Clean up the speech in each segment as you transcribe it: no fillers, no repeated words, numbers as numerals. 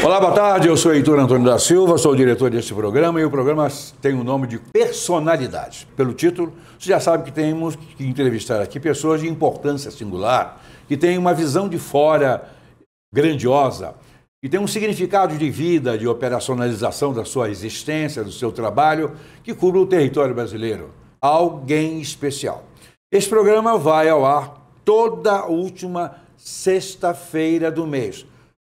Olá, boa tarde, eu sou Heitor Antônio da Silva, sou o diretor deste programa e o programa tem o nome de Personalidade. Pelo título, você já sabe que temos que entrevistar aqui pessoas de importância singular, que têm uma visão de fora grandiosa, que têm um significado de vida, de operacionalização da sua existência, do seu trabalho, que cobre o território brasileiro. Alguém especial. Este programa vai ao ar toda última sexta-feira do mês.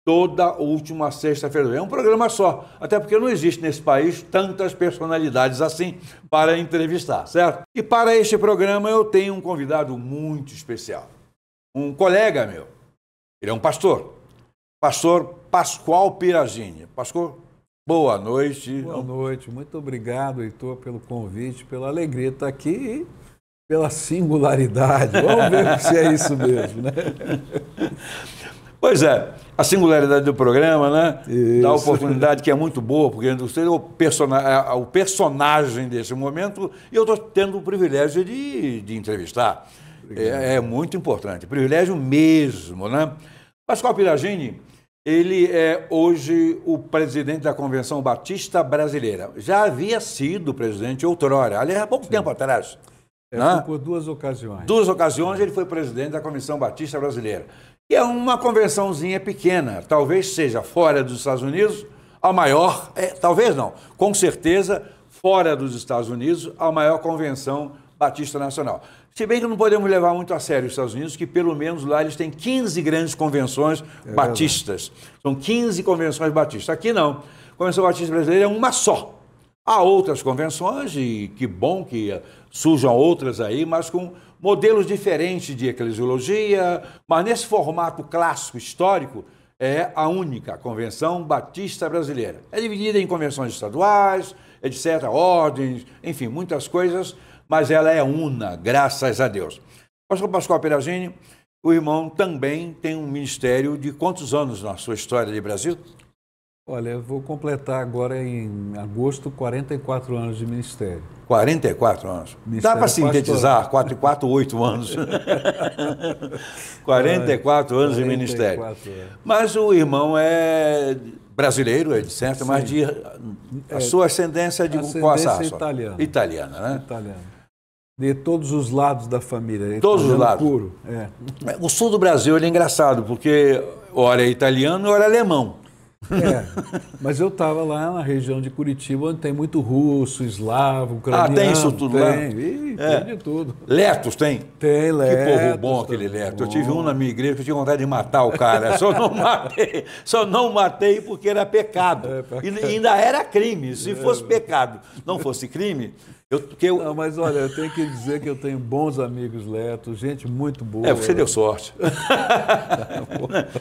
Toda última sexta-feira do mês. É um programa só, até porque não existe nesse país tantas personalidades assim para entrevistar, certo? E para este programa eu tenho um convidado muito especial. Um colega meu. Ele é um pastor. Pastor Pascoal Piragini. Pastor, boa noite. Boa noite. Muito obrigado, Heitor, pelo convite, pela alegria de estar aqui e pela singularidade. Vamos ver se é isso mesmo, né? Pois é, a singularidade do programa, né? Isso. Dá a oportunidade que é muito boa, porque você é o personagem desse momento e eu estou tendo o privilégio de entrevistar. É muito importante, privilégio mesmo, né? Pascoal Piragini, ele é hoje o presidente da Convenção Batista Brasileira. Já havia sido presidente outrora, aliás, há pouco tempo atrás. Foi por duas ocasiões. Duas ocasiões ele foi presidente da Comissão Batista Brasileira. E é uma convençãozinha pequena, talvez seja fora dos Estados Unidos a maior, talvez não, com certeza fora dos Estados Unidos a maior convenção batista nacional. Se bem que não podemos levar muito a sério os Estados Unidos, que pelo menos lá eles têm 15 grandes convenções batistas. São 15 convenções batistas. Aqui não. A Convenção Batista Brasileira é uma só. Há outras convenções, e que bom que surjam outras aí, mas com modelos diferentes de eclesiologia, mas nesse formato clássico histórico é a única Convenção Batista Brasileira. É dividida em convenções estaduais, etc., ordens, enfim, muitas coisas, mas ela é una, graças a Deus. Pastor Pascoal Piragini, o irmão também tem um ministério de quantos anos na sua história de Brasil? Olha, eu vou completar agora em agosto 44 anos de ministério. 44 anos. Dá para sintetizar, 4 e 4, 8 anos. 44 anos de ministério. Mas o irmão é brasileiro, é de certo, mas a sua ascendência é de qual raça? Italiana. Italiana, né? Italiana. De todos os lados da família. Todos os lados. Puro. O sul do Brasil ele é engraçado, porque ora é italiano, ora é alemão. Mas eu estava lá na região de Curitiba, onde tem muito russo, eslavo, ucraniano. Tem isso tudo lá? Tem de tudo. Letos tem? Tem, Letos. Que povo bom aquele Leto. Eu tive um na minha igreja que eu tinha vontade de matar o cara. Só não matei porque era pecado. E ainda era crime. Se fosse pecado, não fosse crime... Não, mas olha, eu tenho que dizer que eu tenho bons amigos Letos, gente muito boa. Você deu sorte.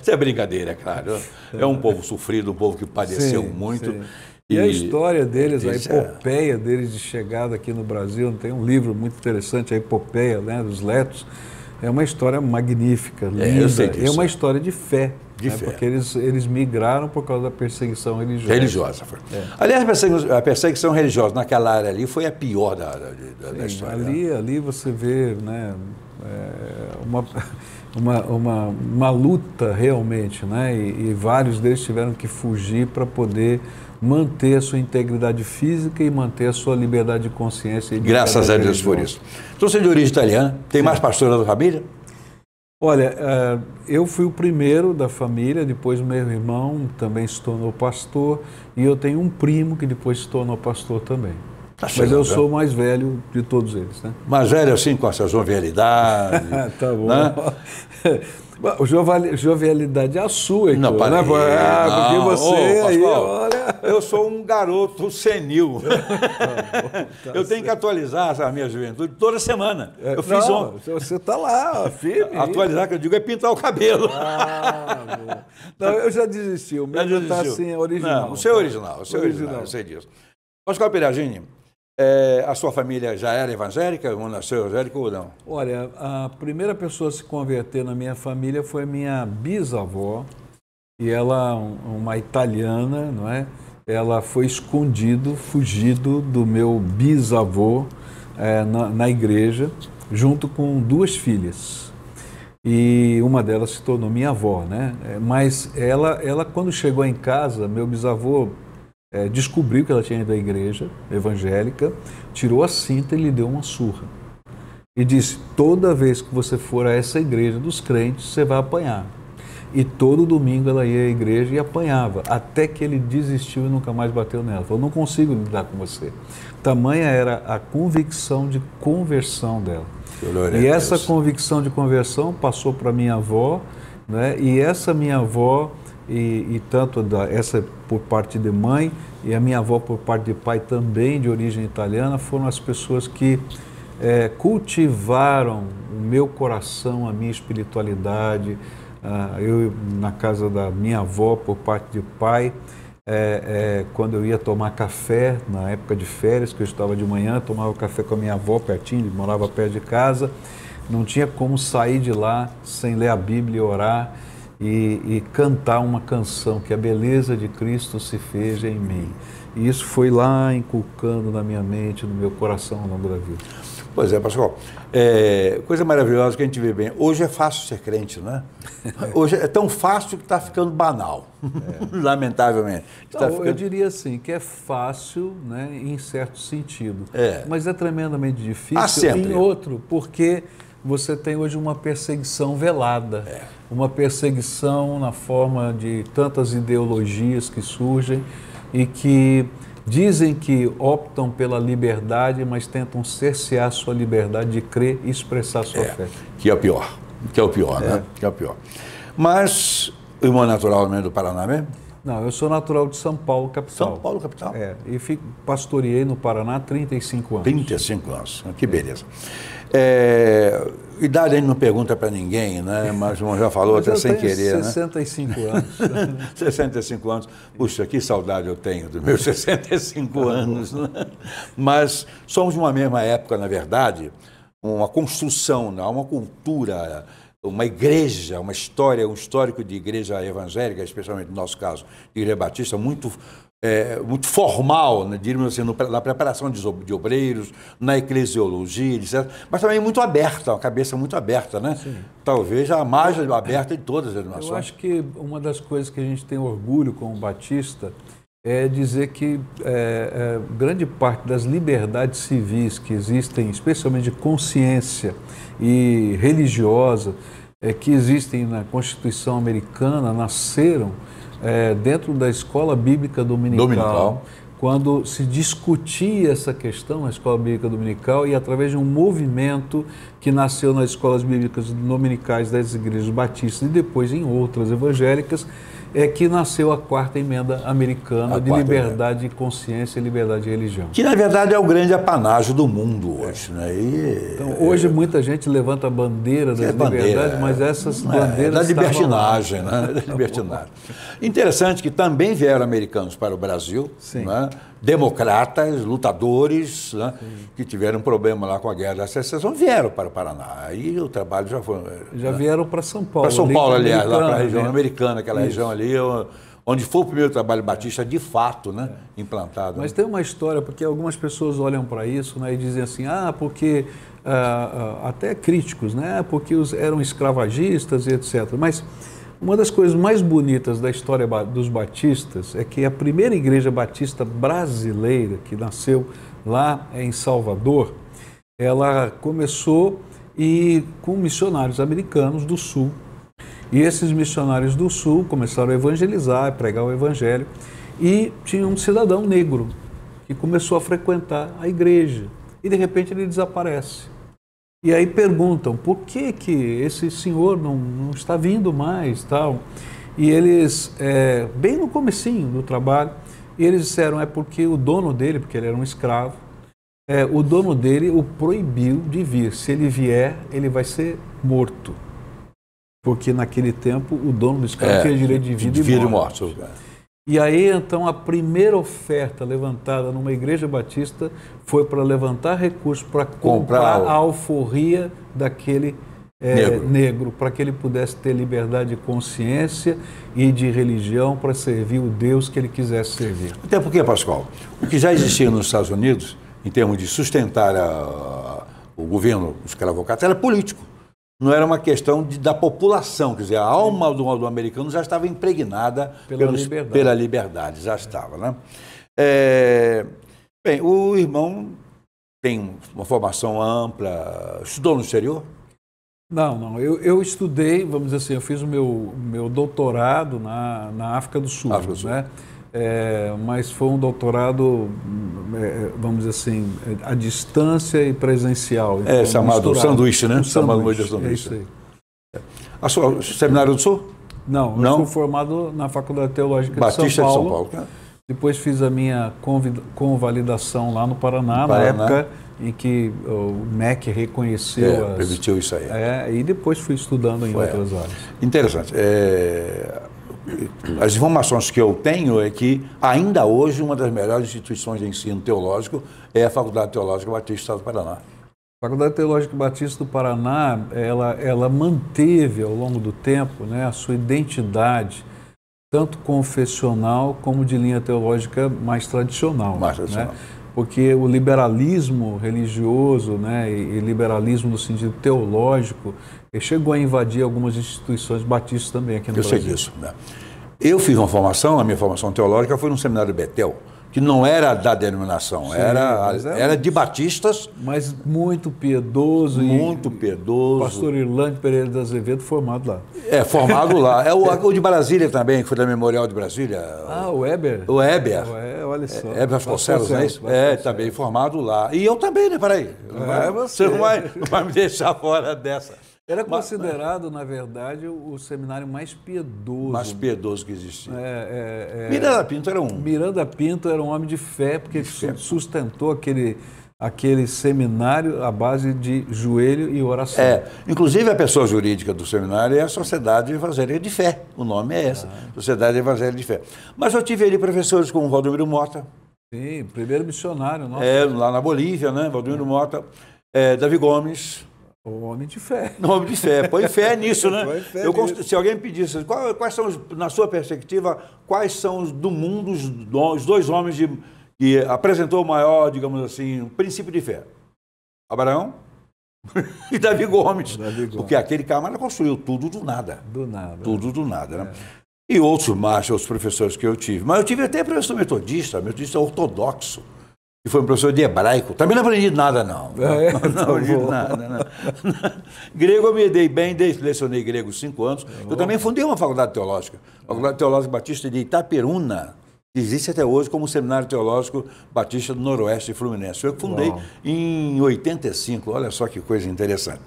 Isso é brincadeira, é claro. É um povo sofrido, um povo que padeceu muito. Sim. E a história deles, a epopeia deles de chegada aqui no Brasil, tem um livro muito interessante, a epopeia, né, dos Letos. É uma história magnífica, linda. Eu sei disso. É uma história de fé. De fé. Porque eles migraram por causa da perseguição religiosa. Aliás, a perseguição religiosa naquela área ali foi a pior da história. Ali você vê, né, uma luta realmente, né, e vários deles tiveram que fugir para poder manter a sua integridade física e manter a sua liberdade de consciência. E graças a Deus por isso. Então, você é de origem italiana, tem mais pastores da família? Olha, eu fui o primeiro da família, depois meu irmão também se tornou pastor, e eu tenho um primo que depois se tornou pastor também. Mas eu sou o mais velho de todos eles, né? Mais velho assim, com essa jovialidade. Tá bom. Né? Jovialidade é a sua, Heitor, não, né? Porque você olha... Eu sou um garoto senil. Eu tenho que atualizar a minha juventude toda semana. Eu fiz ontem. Você está lá, firme. Atualizar, que eu digo, é pintar o cabelo. Não, eu já desisti. O meu já está assim, original. Não, o seu é original. Eu sei disso. Pascoal Piragini, a sua família já era evangélica? Ou nasceu evangélico ou não? Olha, a primeira pessoa a se converter na minha família foi minha bisavó, e ela, uma italiana, não é? Ela foi fugido do meu bisavô na igreja, junto com duas filhas. E uma delas se tornou minha avó, né? Mas ela quando chegou em casa, meu bisavô descobriu que ela tinha ido à igreja evangélica, tirou a cinta e lhe deu uma surra. E disse, toda vez que você for a essa igreja dos crentes, você vai apanhar. E todo domingo ela ia à igreja e apanhava, até que ele desistiu e nunca mais bateu nela. Falou, não consigo lidar com você. Tamanha era a convicção de conversão dela. E essa convicção de conversão passou para minha avó, né? E essa minha avó, e tanto essa por parte de mãe, e a minha avó por parte de pai também, de origem italiana, foram as pessoas que cultivaram o meu coração, a minha espiritualidade. Eu, na casa da minha avó, por parte de pai, quando eu ia tomar café, na época de férias, que eu estava de manhã, tomava café com a minha avó pertinho, morava perto de casa, não tinha como sair de lá sem ler a Bíblia e orar e cantar uma canção, que a beleza de Cristo se fez em mim. E isso foi lá inculcando na minha mente, no meu coração ao longo da vida. Pois é, Pascoal, coisa maravilhosa que a gente vê bem. Hoje é fácil ser crente, não é? Hoje é tão fácil que está ficando banal, lamentavelmente. Então, eu diria assim, que é fácil, né, em certo sentido, mas é tremendamente difícil em outro, porque você tem hoje uma perseguição velada, uma perseguição na forma de tantas ideologias que surgem e que dizem que optam pela liberdade, mas tentam cercear sua liberdade de crer e expressar sua fé. Que é o pior, né? Que é o pior. Mas o irmão é natural do Paraná mesmo? Não, eu sou natural de São Paulo, capital. São Paulo, capital? E pastoreei no Paraná há 35 anos. 35 anos, que beleza. Idade a gente não pergunta para ninguém, né? Mas o irmão já falou até sem querer, 65 anos. 65 anos. Puxa, que saudade eu tenho dos meus 65 anos. Né? Mas somos de uma mesma época, na verdade, uma construção, uma cultura, uma igreja, uma história, um histórico de igreja evangélica, especialmente no nosso caso, de igreja batista, muito formal, né, diríamos assim, na preparação de obreiros, na eclesiologia, etc. Mas também muito aberta, uma cabeça muito aberta, né? Sim. Talvez a mais aberta de todas as nações. Eu acho que uma das coisas que a gente tem orgulho como batista é dizer que grande parte das liberdades civis que existem, especialmente de consciência e religiosa, que existem na Constituição americana, nasceram dentro da escola bíblica dominical, quando se discutia essa questão na escola bíblica dominical e através de um movimento que nasceu nas escolas bíblicas dominicais das igrejas batistas e depois em outras evangélicas, que nasceu a quarta emenda americana de liberdade de consciência e liberdade de religião. Que, na verdade, é o grande apanágio do mundo hoje. Né? Então, hoje, muita gente levanta a bandeira das liberdades, mas essas bandeiras... Da libertinagem, né? Da libertinagem. Interessante que também vieram americanos para o Brasil, né? Democratas, lutadores, né? Que tiveram um problema lá com a Guerra da Secessão, vieram para o Paraná. Aí o trabalho já foi... Já vieram para São Paulo. Para São Paulo, aliás, lá para a região americana, aquela região ali, onde foi o primeiro trabalho batista de fato, né? Implantado. Mas tem uma história, porque algumas pessoas olham para isso, né, e dizem assim, porque até críticos, né? Porque eram escravagistas e etc. Mas uma das coisas mais bonitas da história dos batistas é que a primeira igreja batista brasileira, que nasceu lá em Salvador, ela começou com missionários americanos do Sul. E esses missionários do Sul começaram a evangelizar, a pregar o evangelho, e tinha um cidadão negro que começou a frequentar a igreja. E de repente ele desaparece. E aí perguntam, por que esse senhor não está vindo mais, tal? E eles, bem no comecinho do trabalho, eles disseram, porque o dono dele, porque ele era um escravo, o dono dele o proibiu de vir. Se ele vier, ele vai ser morto. Porque naquele tempo o dono do escravo tinha direito de vida e morte. E aí, então, a primeira oferta levantada numa igreja batista foi para levantar recursos para comprar a alforria daquele negro, para que ele pudesse ter liberdade de consciência e de religião para servir o Deus que ele quisesse servir. Até porque, Pascoal, o que já existia nos Estados Unidos, em termos de sustentar o governo escravocrata, era político. não era uma questão da população, quer dizer, a alma do americano já estava impregnada pela liberdade, já estava, né? Bem, o irmão tem uma formação ampla, estudou no exterior? Não, eu estudei, vamos dizer assim, eu fiz o meu doutorado na África do Sul, né? Mas foi um doutorado, vamos dizer assim, à distância e presencial. Então, chamado sanduíche, né? Sanduíche, é isso aí. O Seminário do Sul? Não, eu fui formado na Faculdade Teológica de São Paulo. Depois fiz a minha convalidação lá no Paraná, na época em que o MEC reconheceu permitiu isso aí. E depois fui estudando em outras áreas. Interessante. As informações que eu tenho é que ainda hoje uma das melhores instituições de ensino teológico é a Faculdade Teológica Batista do Paraná. A Faculdade Teológica Batista do Paraná, ela manteve ao longo do tempo, né, a sua identidade, tanto confessional como de linha teológica mais tradicional. Né? Porque o liberalismo religioso, né, e liberalismo no sentido teológico, chegou a invadir algumas instituições batistas também aqui no Brasil. Eu sei disso. Né? Eu fiz uma formação, a minha formação teológica foi no Seminário Betel, que não era da denominação, era de batistas. Mas muito piedoso. Muito piedoso. Pastor Irlande Pereira de Azevedo, formado lá. Formado lá. O de Brasília também, que foi da Memorial de Brasília. O Weber. O Weber. Olha só. Weber Vasconcelos, não é isso? Também formado lá. E eu também, né? Peraí. Você não vai me deixar fora dessa. Era considerado, na verdade, o seminário mais piedoso. Mais piedoso que existia. Miranda Pinto era um. Miranda Pinto era um homem de fé, porque sustentou aquele seminário à base de joelho e oração. Inclusive a pessoa jurídica do seminário é a Sociedade Evangélica de Fé. O nome é essa, Sociedade Evangélica de Fé. Mas eu tive ali professores como Valdomiro Mota. Sim, primeiro missionário nosso. Lá na Bolívia, né? Valdomiro Mota. Davi Gomes. O homem de fé. Homem de fé. Põe fé nisso, né? Põe fé nisso. Se alguém me pedisse, quais são, na sua perspectiva, quais são do mundo os dois homens que apresentou o maior, digamos assim, princípio de fé? Abraão e Davi Gomes. Porque aquele camarada construiu tudo do nada. Tudo do nada, né? E outros professores que eu tive. Mas eu tive até professor metodista ortodoxo. E foi um professor de hebraico. Também não aprendi nada, não. Não aprendi nada, não. Grego eu me dei bem, lecionei grego 5 anos. Eu também fundei uma faculdade teológica. A Faculdade Teológica Batista de Itaperuna, que existe até hoje como Seminário Teológico Batista do Noroeste Fluminense. Eu fundei em 85, olha só que coisa interessante.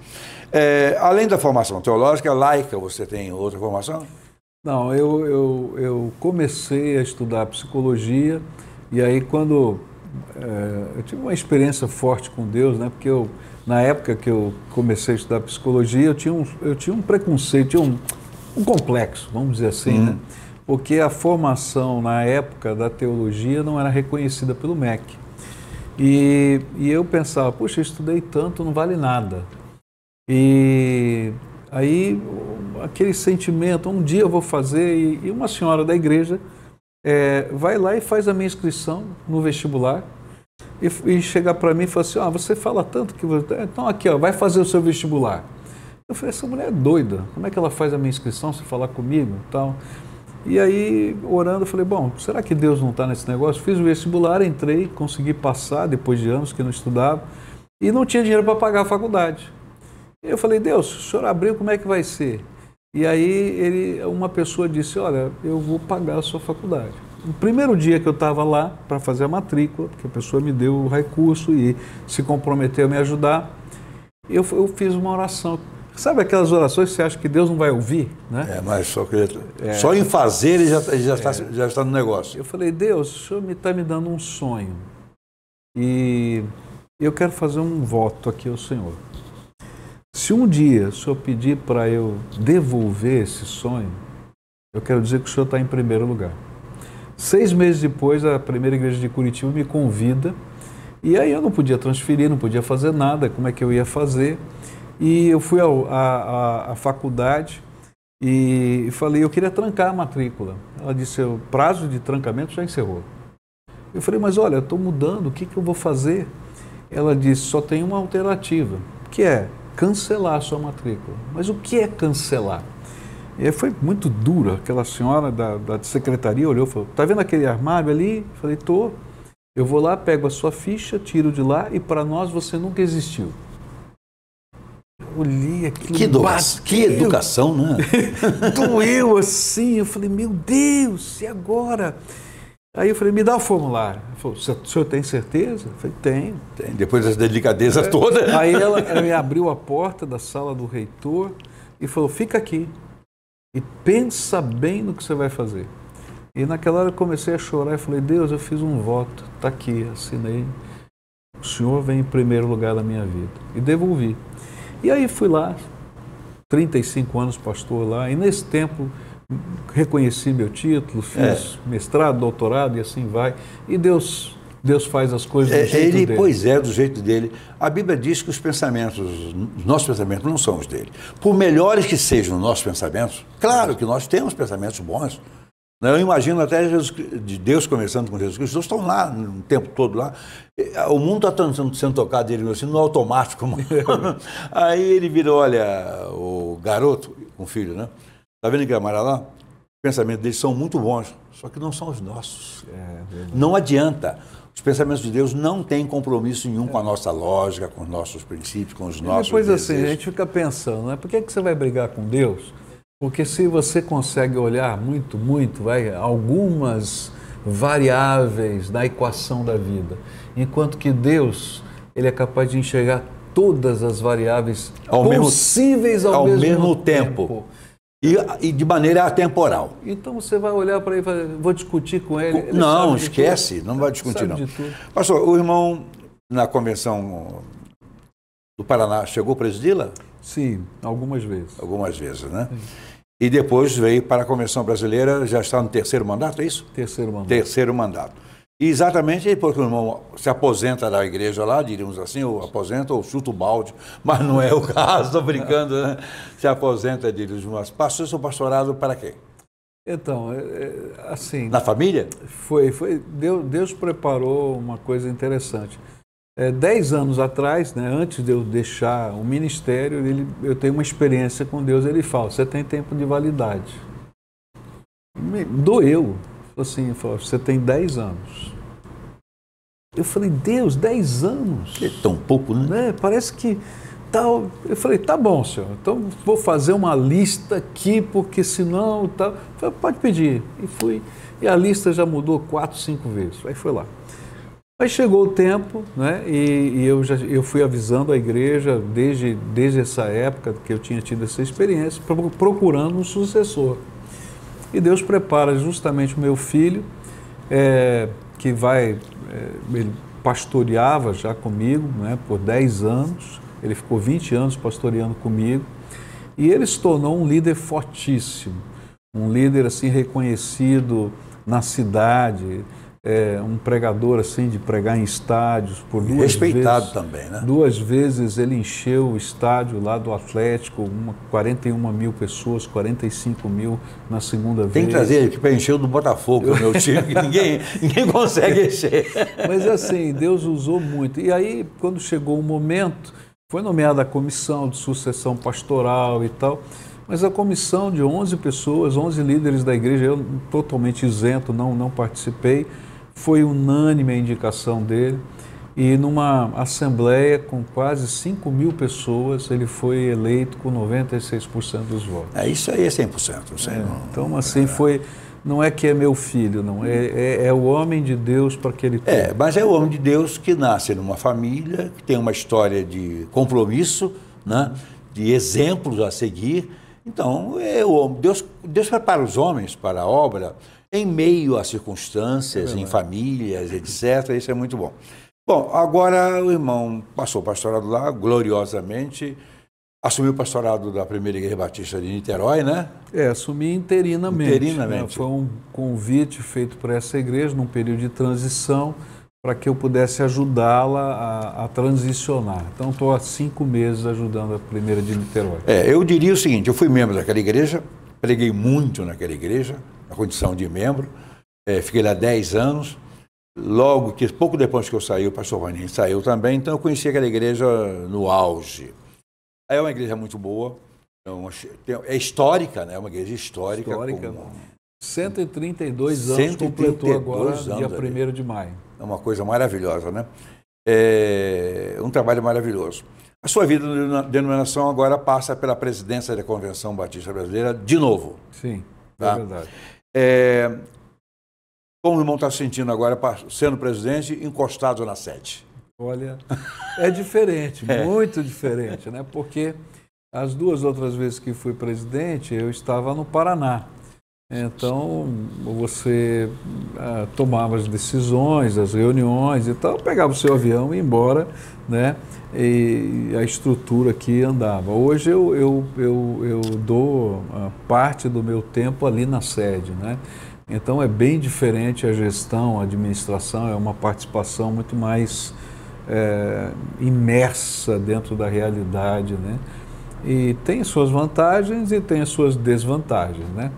Além da formação teológica, laica, você tem outra formação? Não, eu comecei a estudar psicologia e aí quando... eu tive uma experiência forte com Deus, né? Porque na época que eu comecei a estudar psicologia, eu tinha um preconceito, tinha um complexo, vamos dizer assim, né? Porque a formação na época da teologia não era reconhecida pelo MEC. E eu pensava, poxa, eu estudei tanto, não vale nada. E aí, aquele sentimento, um dia eu vou fazer, e uma senhora da igreja vai lá e faz a minha inscrição no vestibular e chegar para mim e falar assim, você fala tanto que você... Então aqui, vai fazer o seu vestibular. Eu falei, essa mulher é doida, como é que ela faz a minha inscrição se falar comigo e tal? E aí, orando, eu falei, bom, será que Deus não está nesse negócio? Fiz o vestibular, entrei, consegui passar depois de anos que não estudava e não tinha dinheiro para pagar a faculdade. E eu falei, Deus, se o senhor abriu, como é que vai ser? E aí uma pessoa disse, olha, eu vou pagar a sua faculdade. No primeiro dia que eu estava lá para fazer a matrícula, porque a pessoa me deu o recurso e se comprometeu a me ajudar, eu fiz uma oração. Sabe aquelas orações que você acha que Deus não vai ouvir? Né? Mas só em fazer ele já está no negócio. Eu falei, Deus, o Senhor está me dando um sonho e eu quero fazer um voto aqui ao Senhor. Se um dia o Senhor pedir para eu devolver esse sonho, eu quero dizer que o Senhor está em primeiro lugar. 6 meses depois, a primeira igreja de Curitiba me convida, e aí eu não podia transferir, não podia fazer nada, como é que eu ia fazer? E eu fui à faculdade e falei, eu queria trancar a matrícula. Ela disse, o prazo de trancamento já encerrou. Eu falei, mas olha, eu estou mudando, o que eu vou fazer? Ela disse, só tem uma alternativa, que é cancelar a sua matrícula. Mas o que é cancelar? E foi muito duro. Aquela senhora da secretaria olhou e falou, está vendo aquele armário ali? Eu falei, tô. Eu vou lá, pego a sua ficha, tiro de lá e para nós você nunca existiu. Eu olhei aquilo. Que educação, né? Doeu assim. Eu falei, meu Deus, e agora? Aí eu falei, me dá o formulário. Ele falou, o senhor tem certeza? Eu falei, tenho. Tem, depois das delicadezas todas. Aí ela me abriu a porta da sala do reitor e falou, fica aqui e pensa bem no que você vai fazer. E naquela hora eu comecei a chorar e falei, Deus, eu fiz um voto, está aqui, assinei. O senhor vem em primeiro lugar da minha vida. E devolvi. E aí fui lá, 35 anos pastor lá, e nesse tempo reconheci meu título, fiz mestrado, doutorado e assim vai. E Deus faz as coisas do jeito dele. Pois é, do jeito dele. A Bíblia diz que os nossos pensamentos não são os dele. Por melhores que sejam os nossos pensamentos, claro que nós temos pensamentos bons. Eu imagino até de Deus conversando com Jesus Cristo, eles estão lá o tempo todo lá. O mundo está sendo tocado dele assim, no automático. Aí ele vira, olha, o garoto, com o filho, né? Está vendo aquele camarada lá? Os pensamentos deles são muito bons, só que não são os nossos. Não adianta. Os pensamentos de Deus não têm compromisso nenhum com a nossa lógica, com os nossos princípios, com os nossos depois desejos. Assim, a gente fica pensando, né? Por que você vai brigar com Deus? Porque se você consegue olhar muito, algumas variáveis da equação da vida, enquanto que Deus, ele é capaz de enxergar todas as variáveis possíveis ao mesmo tempo. E de maneira atemporal. Então você vai olhar para ele e falar, vou discutir com ele. Não, esquece, não vai discutir não. Pastor, o irmão na convenção do Paraná chegou a presidi-la? Sim, algumas vezes. Algumas vezes, né? Sim. E depois veio para a Convenção Brasileira, já está no terceiro mandato, é isso? Terceiro mandato. Terceiro mandato. E exatamente depois que o irmão se aposenta da igreja lá, diríamos assim, ou aposenta ou chuta o balde, mas não é o caso, estou brincando, né? Se aposenta, diríamos, mas passou seu pastorado para quê? Então, assim... Na família? Deus preparou uma coisa interessante. 10 anos atrás, né, antes de eu deixar o ministério, eu tenho uma experiência com Deus, ele fala, você tem tempo de validade. Doeu. Assim, você tem 10 anos. Eu falei, Deus, 10 anos? É tão pouco, né? Parece que tal. Eu falei, tá bom, senhor, então vou fazer uma lista aqui, porque senão tal. Falei, pode pedir. E fui. E a lista já mudou 4, 5 vezes. Aí foi lá. Aí chegou o tempo, né? E eu fui avisando a igreja desde essa época que eu tinha tido essa experiência, procurando um sucessor. E Deus prepara justamente o meu filho, que ele pastoreava já comigo, né, por 10 anos, ele ficou 20 anos pastoreando comigo, e ele se tornou um líder fortíssimo, um líder assim reconhecido na cidade, um pregador assim de pregar em estádios por 2 vezes. Respeitado também, né? 2 vezes ele encheu o estádio lá do Atlético, 41 mil pessoas, 45 mil na segunda vez. Tem que trazer ele aqui para encher o do Botafogo, o meu time, que ninguém consegue encher. Mas assim, Deus usou muito. E aí, quando chegou o momento, foi nomeada a comissão de sucessão pastoral e tal, mas a comissão de 11 pessoas, 11 líderes da igreja, eu totalmente isento, não participei, foi unânime a indicação dele, e numa assembleia com quase 5 mil pessoas, ele foi eleito com 96% dos votos. Isso aí é 100%. Então, assim, não é que é meu filho, não, é o homem de Deus para aquele tempo. Mas é o homem de Deus que nasce numa família, que tem uma história de compromisso, né, de exemplos a seguir. Então, Deus prepara os homens para a obra em meio a circunstâncias, em famílias, etc. Isso é muito bom. Bom, agora o irmão passou o pastorado lá, gloriosamente, assumiu o pastorado da Primeira Igreja Batista de Niterói, né? Assumi interinamente. Interinamente. Né? Foi um convite feito para essa igreja num período de transição, para que eu pudesse ajudá-la a transicionar. Então, estou há 5 meses ajudando a Primeira de Niterói. Eu diria o seguinte, eu fui membro daquela igreja, preguei muito naquela igreja, na condição de membro, fiquei lá 10 anos, pouco depois que eu saí, o pastor Vaninho saiu também, então eu conheci aquela igreja no auge. É uma igreja muito boa, é histórica, né? É uma igreja histórica. Histórica. 132 anos completou agora, dia 1º de maio. É uma coisa maravilhosa, né? É um trabalho maravilhoso. A sua vida de denominação agora passa pela presidência da Convenção Batista Brasileira de novo. Sim, tá? É verdade. Como o irmão está se sentindo agora, sendo presidente, encostado na sede? Olha, é diferente, muito diferente, né? Porque as 2 outras vezes que fui presidente, eu estava no Paraná. Então, você tomava as decisões, as reuniões e tal, pegava o seu avião e ia embora, né? E a estrutura aqui andava. Hoje eu dou parte do meu tempo ali na sede, né? Então, é bem diferente a gestão, a administração, é uma participação muito mais imersa dentro da realidade, né? E tem suas vantagens e tem as suas desvantagens, né?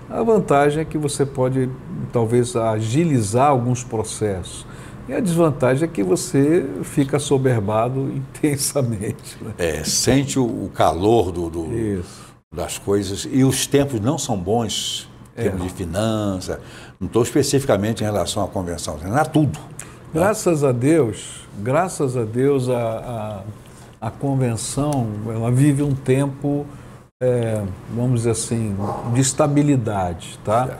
A vantagem é que você pode, talvez, agilizar alguns processos. E a desvantagem é que você fica assoberbado intensamente, né? Sente o calor das coisas. E os tempos não são bons em termos de finança. Não estou especificamente em relação à convenção, não é tudo. Graças a Deus, a convenção, ela vive um tempo, vamos dizer assim, de estabilidade, tá?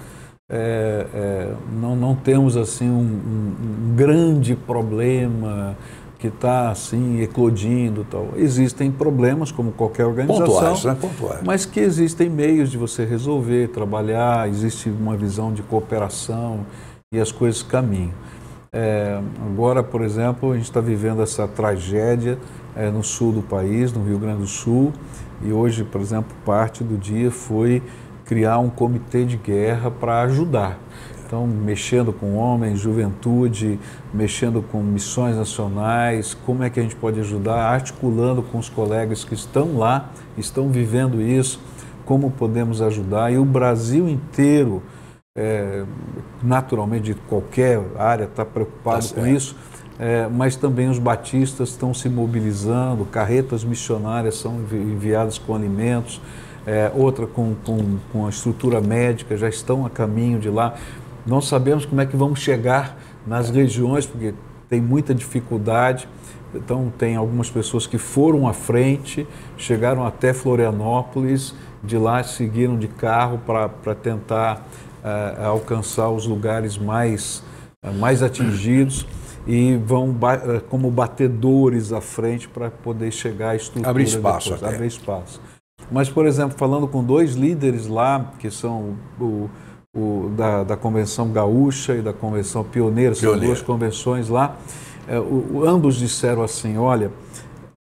Não temos assim um grande problema que está assim eclodindo, tal. Existem problemas como qualquer organização, pontuais, né? Pontuais. Mas que existem meios de você resolver, trabalhar, existe uma visão de cooperação e as coisas caminham. Agora, por exemplo, a gente está vivendo essa tragédia no sul do país, no Rio Grande do Sul, e hoje, por exemplo, parte do dia foi criar um comitê de guerra para ajudar. Então, mexendo com homens, juventude, mexendo com missões nacionais, como é que a gente pode ajudar, articulando com os colegas que estão lá, estão vivendo isso, como podemos ajudar. E o Brasil inteiro, naturalmente, de qualquer área, está preocupado com isso, mas também os batistas estão se mobilizando, carretas missionárias são enviadas com alimentos, outra com a estrutura médica, já estão a caminho de lá. Não sabemos como é que vamos chegar nas regiões, porque tem muita dificuldade. Então, tem algumas pessoas que foram à frente, chegaram até Florianópolis, de lá seguiram de carro para tentar alcançar os lugares mais atingidos e vão como batedores à frente para poder chegar à estrutura. Abrir espaço. Depois, abrir espaço. Mas, por exemplo, falando com 2 líderes lá, que são da Convenção Gaúcha e da Convenção Pioneira, são 2 convenções lá, ambos disseram assim, olha,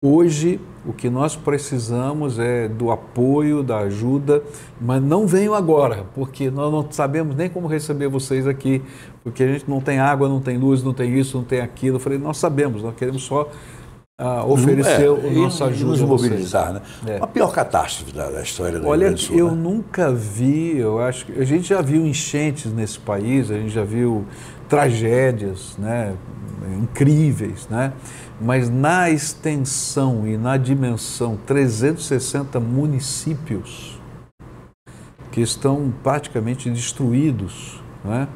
hoje o que nós precisamos é do apoio, da ajuda, mas não venham agora, porque nós não sabemos nem como receber vocês aqui, porque a gente não tem água, não tem luz, não tem isso, não tem aquilo. Eu falei, nós sabemos, nós queremos só oferecer a nossa ajuda. Nos mobilizar, né? A pior catástrofe da história do Rio Grande do Sul. Eu nunca vi, eu acho que a gente já viu enchentes nesse país, a gente já viu tragédias, né, incríveis, né? Mas na extensão e na dimensão, 360 municípios que estão praticamente destruídos, né?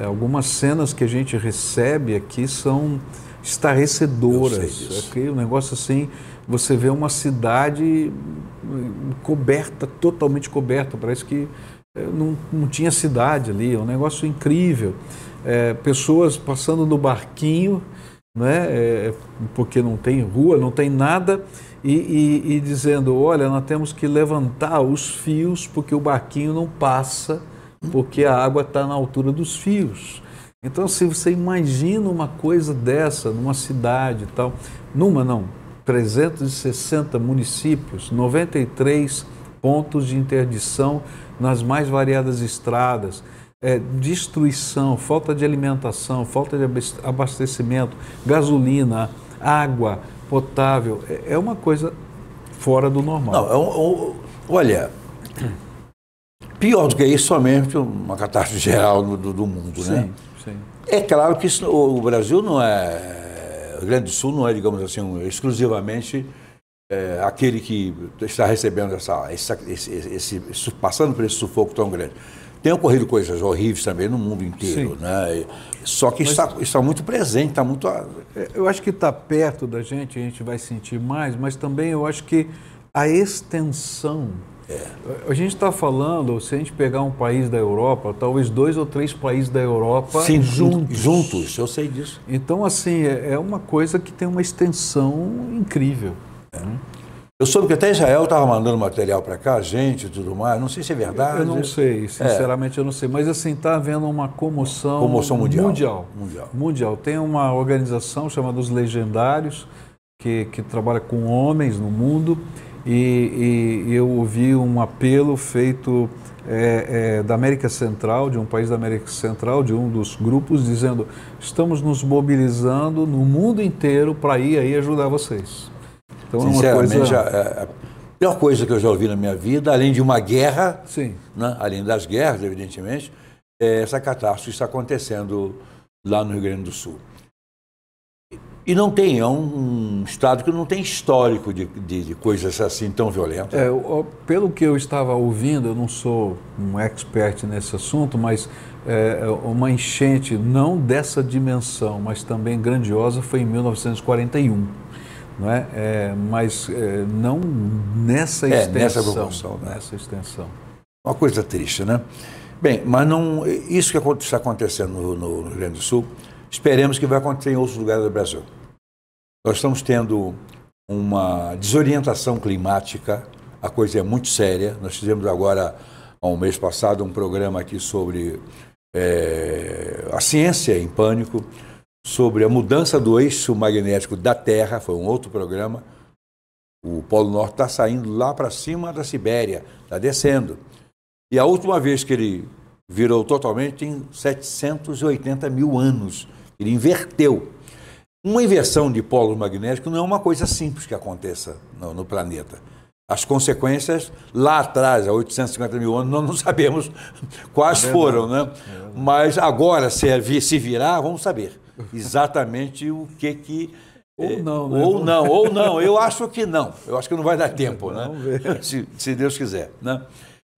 Algumas cenas que a gente recebe aqui são estarrecedoras. Um negócio assim, você vê uma cidade coberta, totalmente coberta, parece que não tinha cidade ali, é um negócio incrível. Pessoas passando no barquinho, né, porque não tem rua, não tem nada, e dizendo, olha, nós temos que levantar os fios porque o barquinho não passa, porque a água está na altura dos fios. Então, se você imagina uma coisa dessa numa cidade e tal, 360 municípios, 93 pontos de interdição nas mais variadas estradas, destruição, falta de alimentação, falta de abastecimento, gasolina, água potável, é uma coisa fora do normal. Não, olha, pior do que isso, somente uma catástrofe geral do mundo, sim, né? Sim. É claro que o Brasil não é, o Rio Grande do Sul não é, digamos assim, exclusivamente aquele que está recebendo passando por esse sufoco tão grande. Tem ocorrido coisas horríveis também no mundo inteiro, né? Só que está muito presente, está muito... Eu acho que está perto da gente, a gente vai sentir mais, mas também eu acho que a extensão... A gente está falando, se a gente pegar um país da Europa, talvez 2 ou 3 países da Europa juntos, eu sei disso. Então, assim, é uma coisa que tem uma extensão incrível. Né? Eu soube que até Israel estava mandando material para cá, gente e tudo mais. Não sei se é verdade. Eu não sei, sinceramente eu não sei. Mas assim, está havendo uma comoção mundial. Tem uma organização chamada Os Legendários, que trabalha com homens no mundo. E eu ouvi um apelo feito da América Central, de um país da América Central, de um dos grupos, dizendo: estamos nos mobilizando no mundo inteiro para ir aí ajudar vocês. Então, sinceramente, a pior coisa que eu já ouvi na minha vida, além de uma guerra, né, além das guerras, evidentemente, essa catástrofe está acontecendo lá no Rio Grande do Sul. E não tem, é um estado que não tem histórico de coisas assim tão violentas. Pelo que eu estava ouvindo, eu não sou um expert nesse assunto, mas uma enchente não dessa dimensão, mas também grandiosa, foi em 1941. Não é? Mas não nessa extensão. Nessa proporção. Né? Nessa extensão. Uma coisa triste, né? Bem, mas não, isso que está acontecendo no Rio Grande do Sul, esperemos que vai acontecer em outros lugares do Brasil. Nós estamos tendo uma desorientação climática, a coisa é muito séria. Nós fizemos agora, há um mês passado, um programa aqui sobre a ciência em pânico, sobre a mudança do eixo magnético da Terra, foi um outro programa. O Polo Norte está saindo lá para cima da Sibéria, está descendo. E a última vez que ele virou totalmente tem 780 mil anos. Ele inverteu. Uma inversão de polos magnéticos não é uma coisa simples que aconteça no planeta. As consequências, lá atrás, há 850 mil anos, nós não sabemos quais foram, né? Mas agora, se virar, vamos saber exatamente o que... Ou não, né? Ou não. Eu acho que não. Eu acho que não vai dar tempo, né? Se Deus quiser, né?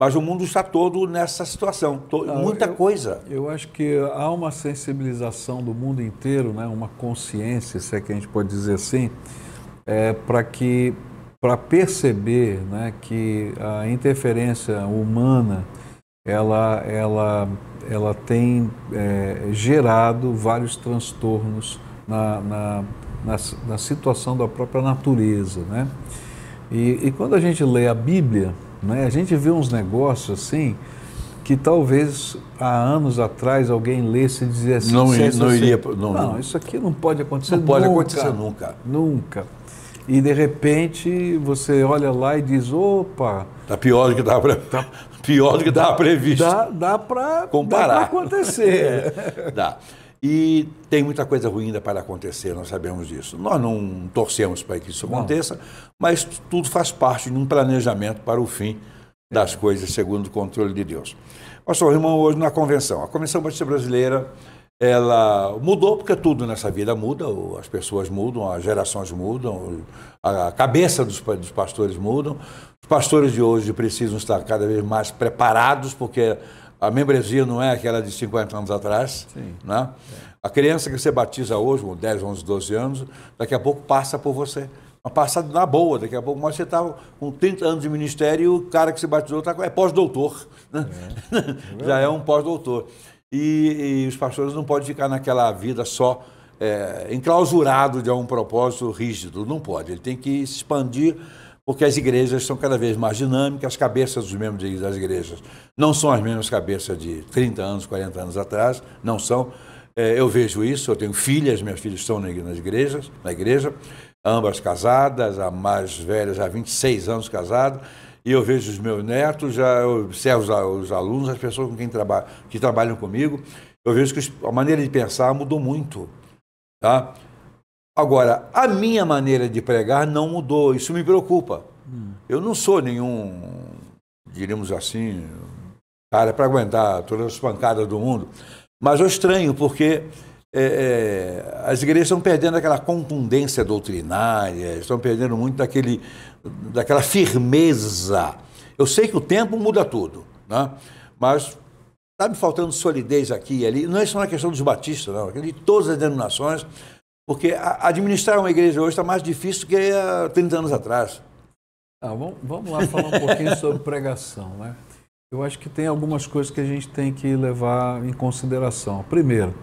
Mas o mundo está todo nessa situação, muita coisa. Eu acho que há uma sensibilização do mundo inteiro, né, uma consciência, se é que a gente pode dizer assim, para perceber, né, que a interferência humana ela tem gerado vários transtornos na situação da própria natureza, né? E quando a gente lê a Bíblia, né, a gente vê uns negócios assim que talvez há anos atrás alguém lesse e dizia assim... Não, isso aqui não pode acontecer nunca. Não pode acontecer nunca. Nunca. E de repente você olha lá e diz, opa... Está pior do que estava previsto. Dá para acontecer. Dá. E tem muita coisa ruim ainda para acontecer, nós sabemos disso. Nós não torcemos para que isso aconteça, mas tudo faz parte de um planejamento para o fim das coisas, segundo o controle de Deus. Pastor, irmão, hoje na convenção. A Convenção Batista Brasileira, ela mudou, porque tudo nessa vida muda, as pessoas mudam, as gerações mudam, a cabeça dos pastores mudam. Os pastores de hoje precisam estar cada vez mais preparados, porque... a membresia não é aquela de 50 anos atrás, né? A criança que você batiza hoje, com 10, 11, 12 anos, daqui a pouco passa por você. Mas passa na boa, daqui a pouco, mas você está com 30 anos de ministério e o cara que se batizou é pós-doutor, né? Já é um pós-doutor. E os pastores não podem ficar naquela vida só enclausurado de um propósito rígido, não pode. Ele tem que se expandir, porque as igrejas são cada vez mais dinâmicas, as cabeças dos membros das igrejas não são as mesmas cabeças de 30 anos, 40 anos atrás, não são. Eu vejo isso, eu tenho filhas, minhas filhas estão na igreja, ambas casadas, a mais velha já há 26 anos casada, e eu vejo os meus netos, eu observo os alunos, as pessoas com quem que trabalham comigo, eu vejo que a maneira de pensar mudou muito, tá? Agora, a minha maneira de pregar não mudou, isso me preocupa. Eu não sou nenhum, diríamos assim, cara para aguentar todas as pancadas do mundo, mas eu estranho porque as igrejas estão perdendo aquela contundência doutrinária, estão perdendo muito daquela firmeza. Eu sei que o tempo muda tudo, né? Mas está me faltando solidez aqui e ali. Não é só uma questão dos batistas, não, é de todas as denominações, porque administrar uma igreja hoje está mais difícil do que há 30 anos atrás. Vamos lá falar um pouquinho sobre pregação, né? Eu acho que tem algumas coisas que a gente tem que levar em consideração. Primeiro,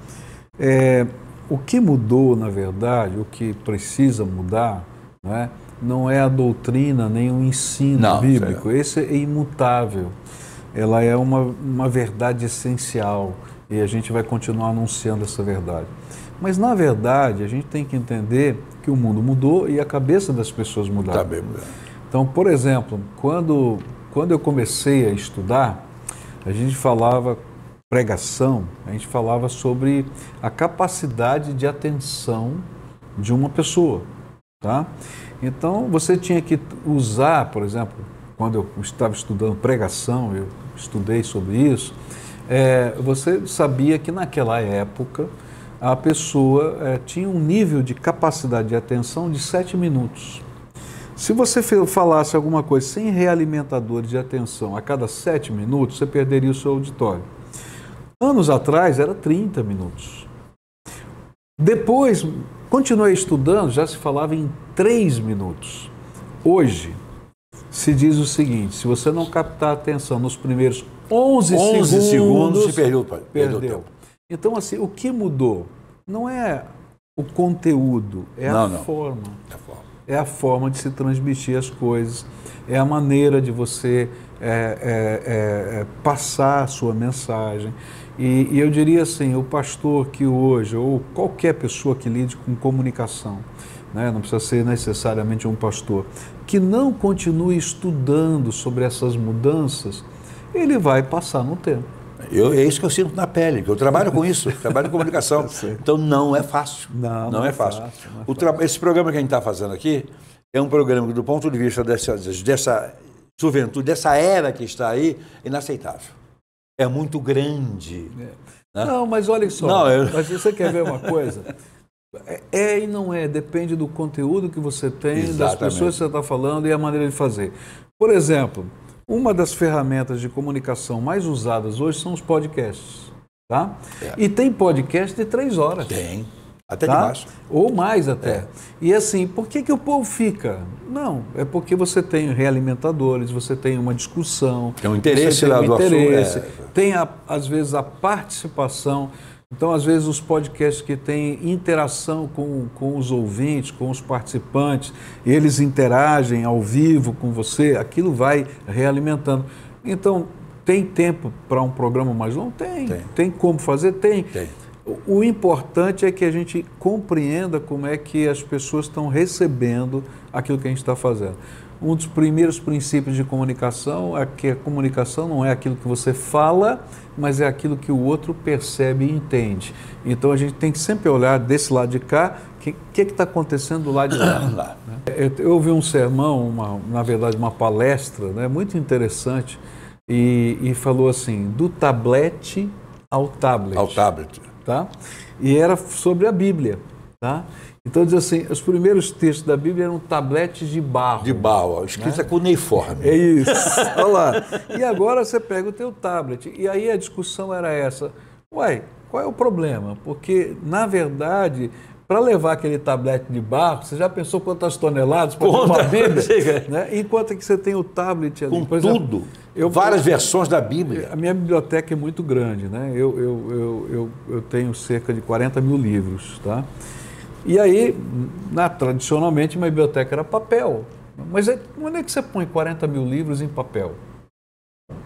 o que mudou, na verdade, o que precisa mudar, né, não é a doutrina nem o ensino bíblico. Esse é imutável. Ela é uma verdade essencial e a gente vai continuar anunciando essa verdade. Mas, na verdade, a gente tem que entender que o mundo mudou e a cabeça das pessoas mudaram. Tá bem mudando. Então, por exemplo, quando eu comecei a estudar, a gente falava pregação, a gente falava sobre a capacidade de atenção de uma pessoa, tá? Então, você tinha que usar, por exemplo, quando eu estava estudando pregação, eu estudei sobre isso, você sabia que naquela época a pessoa tinha um nível de capacidade de atenção de 7 minutos. Se você falasse alguma coisa sem realimentadores de atenção a cada 7 minutos, você perderia o seu auditório. Anos atrás era 30 minutos. Depois, continuei estudando, já se falava em 3 minutos. Hoje, se diz o seguinte: se você não captar a atenção nos primeiros 11 segundos, se perdeu. Perdeu. Então, assim, o que mudou? Não é o conteúdo, é a forma. É a forma de se transmitir as coisas, é a maneira de você passar a sua mensagem. E eu diria assim, o pastor que hoje, ou qualquer pessoa que lide com comunicação, né, não precisa ser necessariamente um pastor, que não continue estudando sobre essas mudanças, ele vai passar no tempo. É isso que eu sinto na pele, que eu trabalho com isso, trabalho em comunicação. Então não é fácil. Não é fácil. Esse programa que a gente está fazendo aqui é um programa que, do ponto de vista dessa juventude, dessa era que está aí, inaceitável. É muito grande. Né? Não, mas olha só, mas você quer ver uma coisa? E não é, depende do conteúdo que você tem, exatamente, das pessoas que você está falando e a maneira de fazer. Por exemplo, uma das ferramentas de comunicação mais usadas hoje são os podcasts, tá? E tem podcast de 3 horas. Tem, até demais. Ou mais até. E assim, por que o povo fica? Não, é porque você tem realimentadores, você tem uma discussão. Tem um interesse lá do assunto. Tem, às vezes, a participação. Então, às vezes, os podcasts que têm interação com os ouvintes, com os participantes, eles interagem ao vivo com você, aquilo vai realimentando. Então, tem tempo para um programa mais longo? Tem como fazer? Tem. O importante é que a gente compreenda como é que as pessoas estão recebendo aquilo que a gente está fazendo. Um dos primeiros princípios de comunicação é que a comunicação não é aquilo que você fala, mas é aquilo que o outro percebe e entende. Então a gente tem que sempre olhar desse lado de cá, o que está acontecendo do lado de lá. Eu ouvi um sermão, na verdade uma palestra, né, muito interessante, e falou assim, do tablete ao tablet. Ao tablet. Tá? E era sobre a Bíblia. Tá? Então diz assim, os primeiros textos da Bíblia eram tabletes de barro. De barro, escrita cuneiforme. É isso, olha lá. E agora você pega o teu tablet. E aí a discussão era essa. Uai, qual é o problema? Porque, na verdade, para levar aquele tablete de barro, você já pensou quantas toneladas para uma Bíblia? Né? Enquanto que você tem o tablet ali. Com tudo. Várias versões da Bíblia. A minha biblioteca é muito grande, né? Eu tenho cerca de 40 mil livros, tá? E aí, tradicionalmente, minha biblioteca era papel. Mas onde é que você põe 40 mil livros em papel?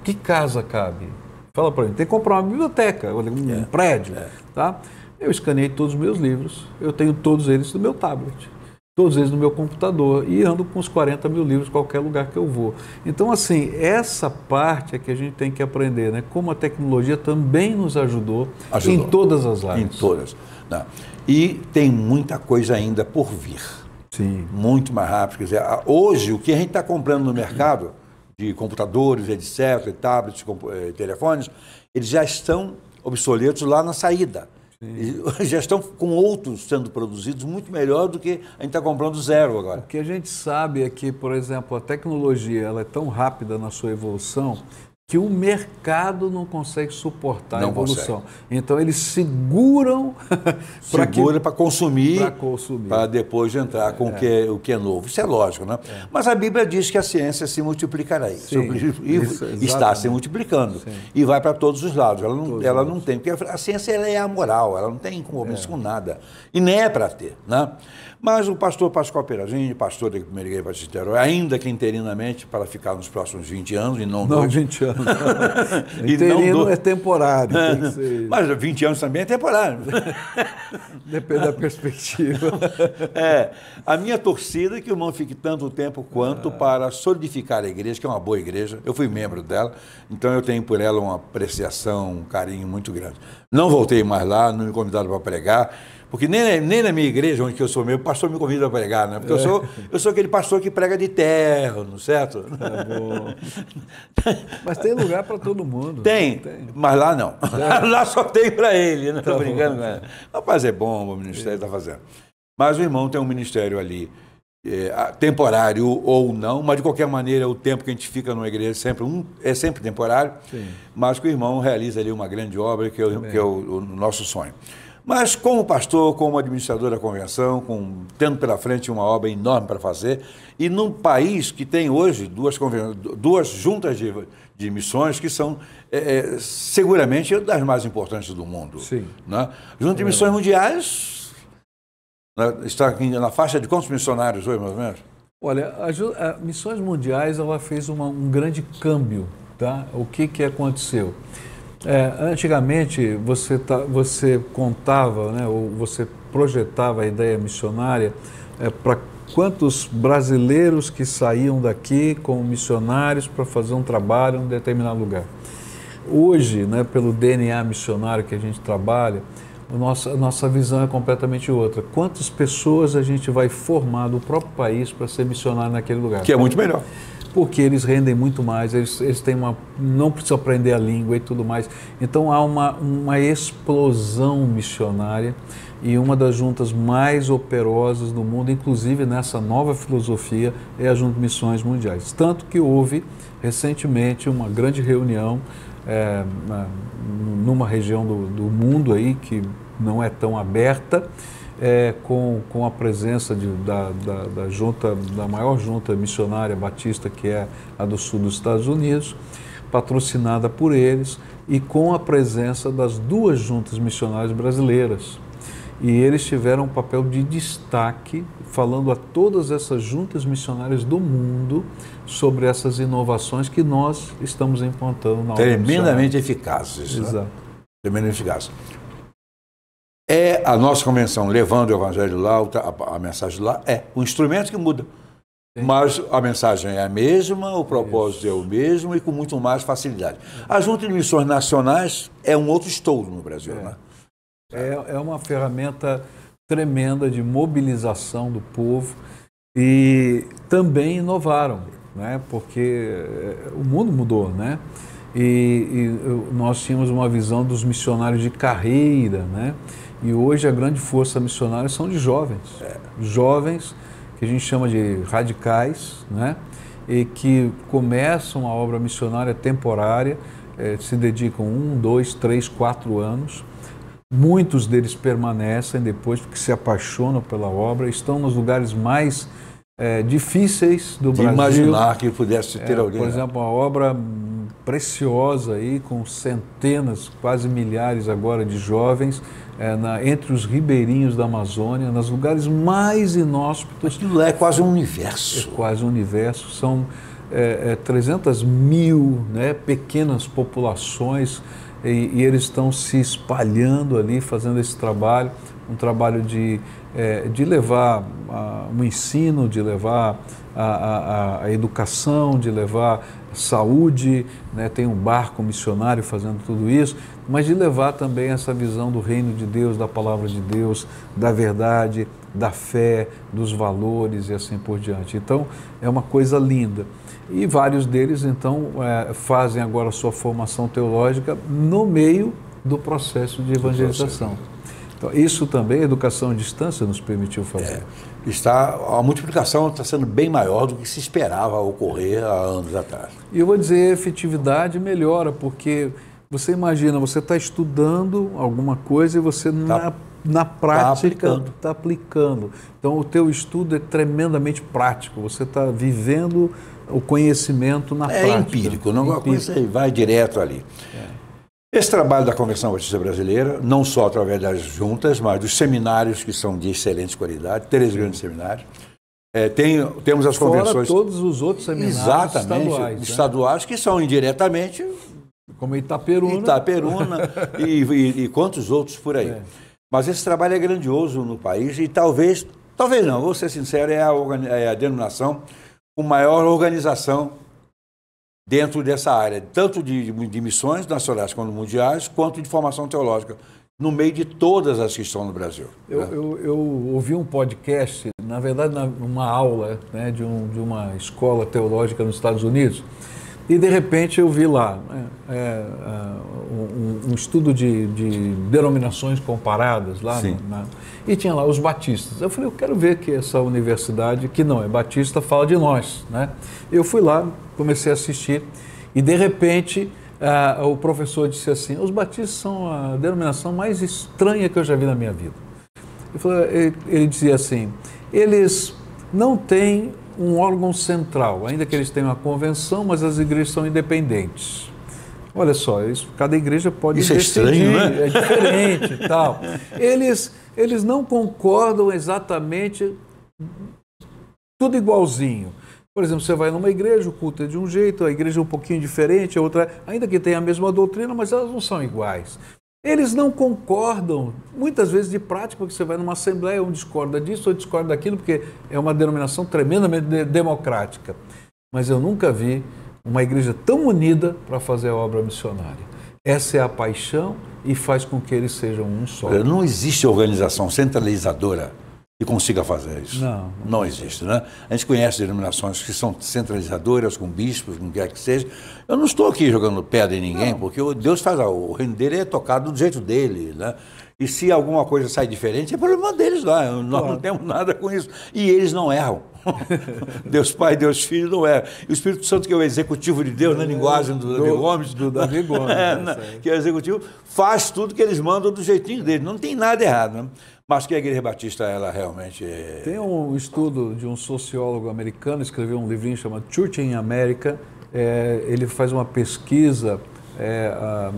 Que casa cabe? Fala para mim. Tem que comprar uma biblioteca, um prédio. Tá? Eu escaneei todos os meus livros. Eu tenho todos eles no meu tablet. Todos eles no meu computador. E ando com os 40 mil livros em qualquer lugar que eu vou. Então, assim, essa parte é que a gente tem que aprender, né? Como a tecnologia também nos ajudou. Em todas as áreas. Em todas. Não. E tem muita coisa ainda por vir. Sim. Muito mais rápido. Quer dizer, hoje, o que a gente está comprando no mercado, de computadores, etc., tablets, telefones, eles já estão obsoletos lá na saída. E já estão com outros sendo produzidos muito melhor do que a gente está comprando zero agora. O que a gente sabe é que, por exemplo, a tecnologia ela é tão rápida na sua evolução que o mercado não consegue suportar a evolução. Consegue. Então eles seguram para consumir, para depois entrar com o que é novo. Isso é lógico, né? Mas a Bíblia diz que a ciência se multiplicará. Está se multiplicando. Sim. E vai para todos os lados. Ela não tem, porque a ciência ela é amoral, ela não tem compromisso com nada. E nem é para ter, né? Mas o pastor Pascoal Perazini, pastor da Primeira Igreja Batista de Niterói, ainda que interinamente, para ficar nos próximos 20 anos e não 20 anos. Interino é temporário. Tem que ser... Mas 20 anos também é temporário. Depende da perspectiva. A minha torcida é que o irmão fique tanto tempo quanto para solidificar a igreja, que é uma boa igreja. Eu fui membro dela, então eu tenho por ela uma apreciação, um carinho muito grande. Não voltei mais lá, não me convidaram para pregar. Porque nem na minha igreja, onde eu sou meu, o pastor me convida a pregar, né? Porque eu sou aquele pastor que prega de terno, certo? Tá bom. Mas tem lugar para todo mundo. Tem, mas lá não. Lá só tem para ele, não estou brincando com ele. Rapaz, é bom o ministério está fazendo. Mas o irmão tem um ministério ali, temporário ou não, mas de qualquer maneira o tempo que a gente fica numa igreja é sempre temporário, sim. Mas que o irmão realiza ali uma grande obra que é o nosso sonho. Mas como pastor, como administrador da convenção, tendo pela frente uma obra enorme para fazer, e num país que tem hoje duas juntas de missões que são seguramente das mais importantes do mundo. Sim. Né? Junta de missões mundiais, está aqui na faixa de quantos missionários hoje, mais ou menos? Olha, a Missões Mundiais ela fez um grande câmbio. Tá? O que aconteceu? Antigamente você contava, né, ou você projetava a ideia missionária para quantos brasileiros que saíam daqui como missionários para fazer um trabalho em um determinado lugar. Hoje, né, pelo DNA missionário que a gente trabalha, a nossa visão é completamente outra. Quantas pessoas a gente vai formar do próprio país para ser missionário naquele lugar? Que é muito melhor. Porque eles rendem muito mais, eles têm não precisam aprender a língua e tudo mais. Então há uma explosão missionária e uma das juntas mais operosas do mundo, inclusive nessa nova filosofia, é a Junta de Missões Mundiais. Tanto que houve recentemente uma grande reunião numa região do mundo aí que não é tão aberta, com a presença da junta, da maior junta missionária batista, que é a do sul dos Estados Unidos, patrocinada por eles, e com a presença das duas juntas missionárias brasileiras. E eles tiveram um papel de destaque, falando a todas essas juntas missionárias do mundo sobre essas inovações que nós estamos implantando na obra missionária. Tremendamente eficazes. Exato. Né? Tremendamente eficazes. A nossa convenção, levando o evangelho lá, a mensagem lá, o instrumento que muda. Sim. Mas a mensagem é a mesma, o propósito é o mesmo e com muito mais facilidade. A Junta de Missões Nacionais é um outro estouro no Brasil, né? É uma ferramenta tremenda de mobilização do povo e também inovaram, né? Porque o mundo mudou, né? E nós tínhamos uma visão dos missionários de carreira, né? E hoje a grande força missionária são de jovens, jovens que a gente chama de radicais, né? E que começam a obra missionária temporária, se dedicam 1, 2, 3, 4 anos. Muitos deles permanecem depois porque se apaixonam pela obra, estão nos lugares mais difíceis do Brasil. Imaginar que pudesse ter alguém. Por exemplo, uma obra preciosa aí, com centenas, quase milhares agora de jovens, entre os ribeirinhos da Amazônia, nos lugares mais inóspitos. Aquilo lá é quase um universo. É quase um universo. São 300 mil, né, pequenas populações e eles estão se espalhando ali, fazendo esse trabalho, um trabalho de levar o ensino, de levar a educação, de levar saúde, né? Tem um barco missionário fazendo tudo isso, mas de levar também essa visão do reino de Deus, da palavra de Deus, da verdade, da fé, dos valores e assim por diante. Então, é uma coisa linda. E vários deles, então, fazem agora a sua formação teológica no meio do processo de evangelização. Então, isso também, a educação à distância nos permitiu fazer. A multiplicação está sendo bem maior do que se esperava ocorrer há anos atrás. E eu vou dizer, a efetividade melhora, porque você imagina, você está estudando alguma coisa e você na prática está aplicando. Então, o teu estudo é tremendamente prático, você está vivendo o conhecimento na prática. É empírico, não você vai direto ali. Esse trabalho da Convenção Batista Brasileira, não só através das juntas, mas dos seminários que são de excelente qualidade, 3 grandes seminários. Temos as convenções... Fora todos os outros seminários estaduais, que são indiretamente... Como Itaperuna. E quantos outros por aí. Mas esse trabalho é grandioso no país e talvez não, vou ser sincero, é a denominação com maior organização dentro dessa área, tanto de missões nacionais quanto mundiais, quanto de formação teológica, no meio de todas as que estão no Brasil. Eu ouvi um podcast, na verdade, numa aula, né, de uma escola teológica nos Estados Unidos, e de repente eu vi lá um estudo de denominações comparadas lá, e tinha lá os batistas. Eu falei, eu quero ver que essa universidade, que não é batista, fala de nós, né? Eu fui lá, comecei a assistir, e de repente o professor disse assim, os batistas são a denominação mais estranha que eu já vi na minha vida. Ele dizia assim, eles não têm um órgão central, ainda que eles tenham uma convenção, mas as igrejas são independentes. Olha só, cada igreja pode decidir, é estranho, né? É diferente e tal. Eles não concordam exatamente tudo igualzinho. Por exemplo, você vai numa igreja, o culto é de um jeito, a igreja é um pouquinho diferente, a outra, ainda que tenha a mesma doutrina, mas elas não são iguais. Eles não concordam, muitas vezes de prática, porque você vai numa assembleia, um discorda disso, outro discorda daquilo, porque é uma denominação tremendamente democrática. Mas eu nunca vi uma igreja tão unida para fazer a obra missionária. Essa é a paixão e faz com que eles sejam um só. Não existe organização centralizadora que consiga fazer isso. Não existe, né? A gente conhece denominações que são centralizadoras, com bispos, com o que quer que seja. Eu não estou aqui jogando pedra em ninguém, porque Deus faz o reino dele é tocado do jeito dele, né? E se alguma coisa sai diferente, é problema deles lá. Nós não temos nada com isso. E eles não erram. Deus Pai, Deus Filho não erra. E o Espírito Santo, que é o executivo de Deus, na linguagem do Davi Gomes, que é o executivo, faz tudo que eles mandam do jeitinho dele. Não tem nada errado, né? Mas que a Igreja Batista, ela realmente Tem um estudo de um sociólogo americano, escreveu um livrinho chamado Church in America. Ele faz uma pesquisa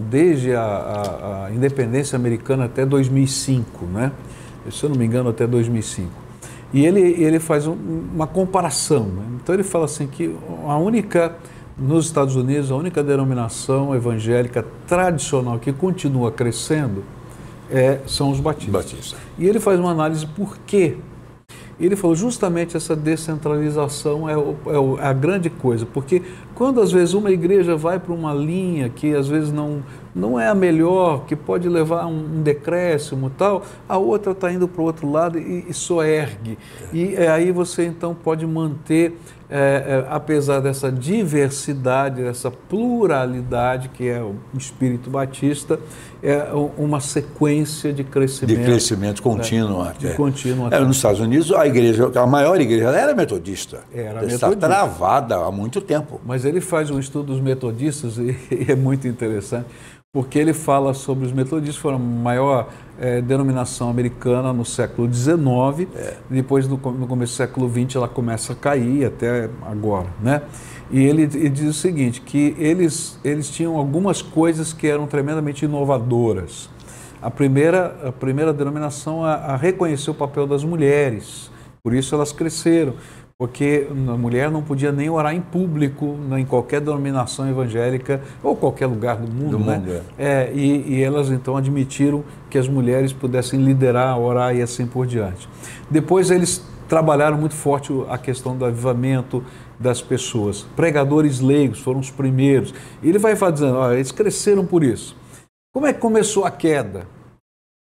desde a independência americana até 2005, né? Se eu não me engano, até 2005. E ele faz uma comparação, né? Então ele fala assim que nos Estados Unidos, a única denominação evangélica tradicional que continua crescendo são os batistas. E ele faz uma análise por quê. Ele falou justamente essa descentralização é a grande coisa, porque quando às vezes uma igreja vai para uma linha que às vezes não é a melhor, que pode levar a um decréscimo e tal, a outra está indo para o outro lado e soergue. E aí você então pode manter, apesar dessa diversidade, dessa pluralidade que é o espírito batista, uma sequência de crescimento. De crescimento contínuo. Contínuo. Nos Estados Unidos, a maior igreja era metodista. Está travada há muito tempo. Mas ele faz um estudo dos metodistas e é muito interessante, porque ele fala sobre os metodistas, foram a maior denominação americana no século XIX, depois no começo do século XX ela começa a cair até agora, né? E ele diz o seguinte, que eles tinham algumas coisas que eram tremendamente inovadoras. A primeira denominação a reconhecer o papel das mulheres, por isso elas cresceram, porque a mulher não podia nem orar em público, em qualquer denominação evangélica ou qualquer lugar do mundo, né? E elas então admitiram que as mulheres pudessem liderar, orar e assim por diante. Depois eles trabalharam muito forte a questão do avivamento das pessoas. Pregadores leigos foram os primeiros. E ele vai dizendo, olha, eles cresceram por isso. Como é que começou a queda?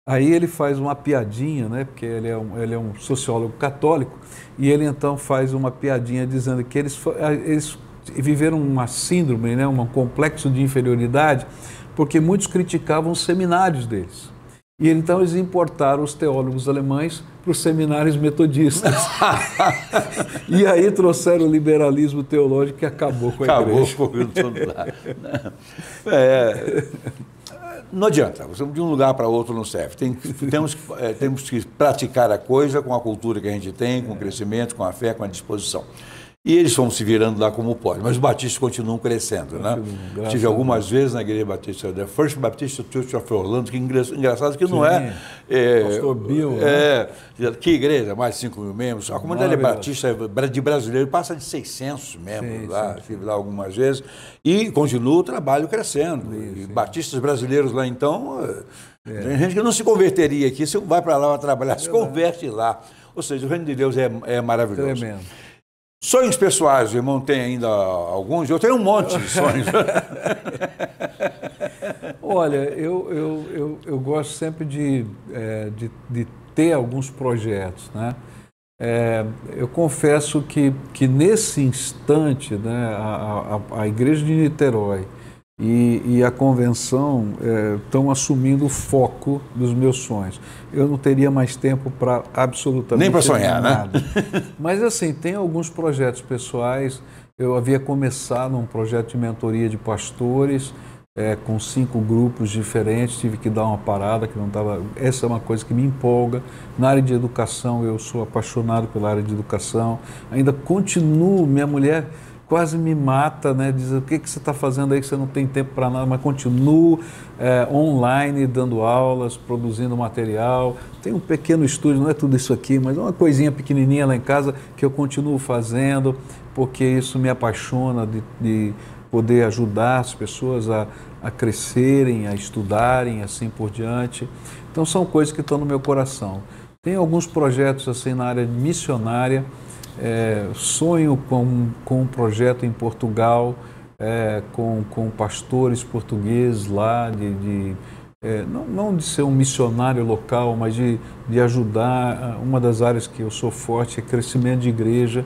Aí ele faz uma piadinha, né? Porque ele é um sociólogo católico, e ele então faz uma piadinha dizendo que eles viveram uma síndrome, né? Um complexo de inferioridade, porque muitos criticavam os seminários deles. E então eles importaram os teólogos alemães para os seminários metodistas. E aí trouxeram o liberalismo teológico que acabou com a igreja. Acabou com tudo lá. Não adianta, de um lugar para outro não serve. Temos que praticar a coisa com a cultura que a gente tem, com o crescimento, com a fé, com a disposição. E eles vão se virando lá como podem, mas os batistas continuam crescendo, né? Tive algumas vezes na Igreja Batista, da First Baptist Church of Orlando, que engraçado que não é... Pastor Bill, né? Que igreja, mais de 5 mil membros. A comunidade batista de brasileiro passa de 600 membros lá, estive lá algumas vezes, e continua o trabalho crescendo. E batistas brasileiros lá, então, tem gente que não se converteria aqui, se vai para lá para trabalhar, se converte lá. Ou seja, o reino de Deus é maravilhoso. Tremendo. Sonhos pessoais, o irmão tem ainda alguns? Eu tenho um monte de sonhos. Olha, eu gosto sempre de ter alguns projetos, né? Eu confesso que nesse instante, né, a Igreja de Niterói e a convenção estão assumindo o foco dos meus sonhos. Eu não teria mais tempo para absolutamente nem para sonhar, nada. Né? Mas assim, tem alguns projetos pessoais. Eu havia começado um projeto de mentoria de pastores com 5 grupos diferentes. Tive que dar uma parada, que não estava. Essa é uma coisa que me empolga. Na área de educação, eu sou apaixonado pela área de educação. Ainda continuo, minha mulher quase me mata, né? Diz, o que você está fazendo aí que você não tem tempo para nada, mas continuo online, dando aulas, produzindo material. Tem um pequeno estúdio, não é tudo isso aqui, mas uma coisinha pequenininha lá em casa que eu continuo fazendo, porque isso me apaixona de poder ajudar as pessoas a crescerem, a estudarem, assim por diante. Então são coisas que estão no meu coração. Tem alguns projetos assim na área missionária. Sonho com um projeto em Portugal, com pastores portugueses lá, não de ser um missionário local, mas de ajudar. Uma das áreas que eu sou forte é crescimento de igreja,